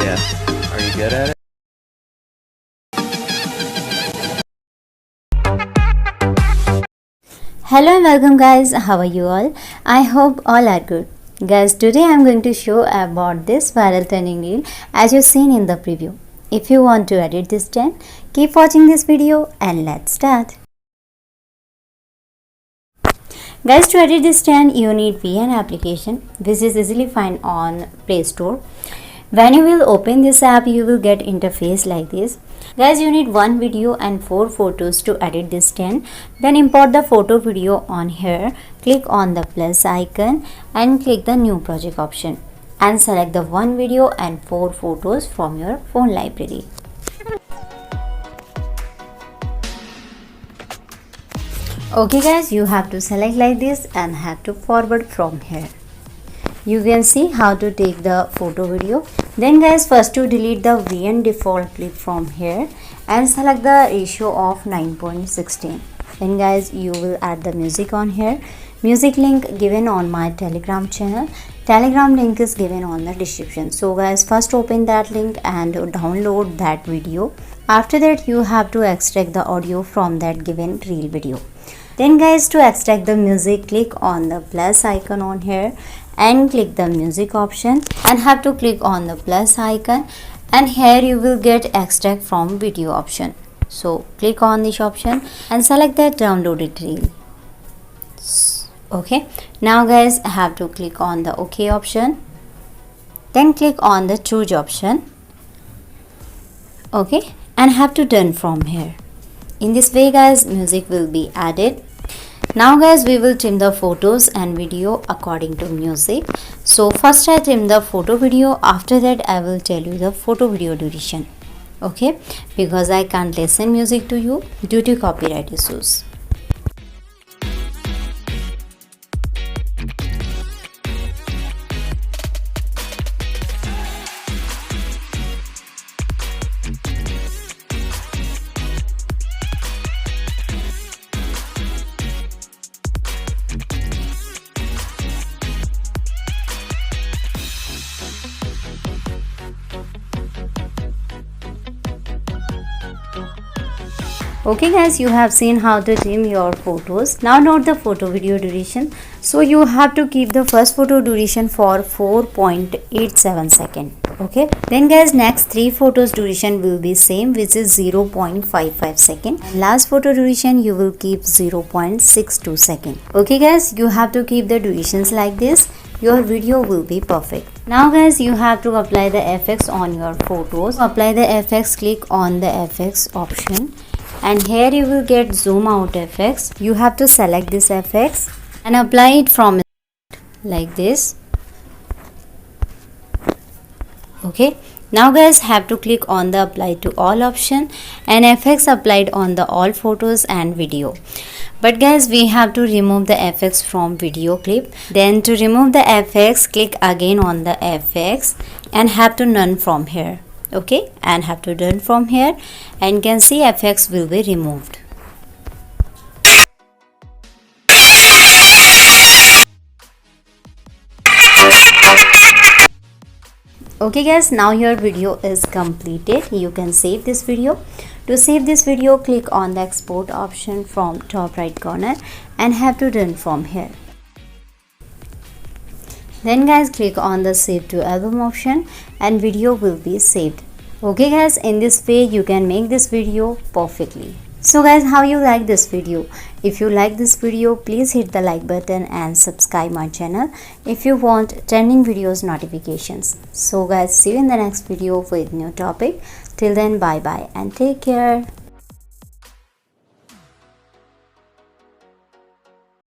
Yeah. Are you good at it? Hello and welcome guys, how are you all? I hope all are good. Guys, today I am going to show about this viral trending reel as you've seen in the preview. If you want to edit this trend, keep watching this video and let's start. Guys, to edit this trend you need VN application which is easily found on Play Store. When you will open this app, you will get interface like this. Guys, you need one video and 4 photos to edit this trend. Then import the photo video on here. Click on the plus icon and click the new project option. And select the one video and 4 photos from your phone library. Okay guys, you have to select like this and have to forward from here. You can see how to take the photo video. Then guys, first to delete the VN default clip from here and select the ratio of 9.16. Then guys, you will add the music on here. Music link given on my Telegram channel. Telegram link is given on the description. So guys, first open that link and download that video. After that, you have to extract the audio from that given reel video. Then guys, to extract the music, click on the plus icon on here and click the music option and have to click on the plus icon, and here you will get extract from video option. So click on this option and select that downloaded reel. Okay, now guys, I have to click on the OK option, then click on the choose option. Okay, and have to done from here. In this way guys, music will be added. Now guys, we will trim the photos and video according to music. So first I trim the photo video, after that I will tell you the photo video duration. Okay, because I can't listen music to you due to copyright issues. Okay guys, you have seen how to trim your photos. Now note the photo video duration. So you have to keep the first photo duration for 4.87 seconds. Okay, then guys, next 3 photos duration will be same, which is 0.55 seconds. And last photo duration you will keep 0.62 seconds. Okay guys, you have to keep the durations like this. Your video will be perfect. Now guys, you have to apply the effects on your photos. To apply the effects, click on the effects option. And here you will get zoom out effects. You have to select this effects and apply it from like this. Okay, now guys, have to click on the apply to all option and effects applied on the all photos and video. But guys, we have to remove the effects from video clip. Then to remove the effects, click again on the effects and have to none from here. Okay, and have to done from here, and you can see effects will be removed. Okay guys, now your video is completed. You can save this video. To save this video, click on the export option from top right corner and have to done from here. Then guys, click on the save to album option and video will be saved. Okay guys, in this way you can make this video perfectly. So guys, how you like this video? If you like this video, please hit the like button and subscribe my channel if you want trending videos notifications. So guys, see you in the next video with new topic. Till then, bye bye and take care.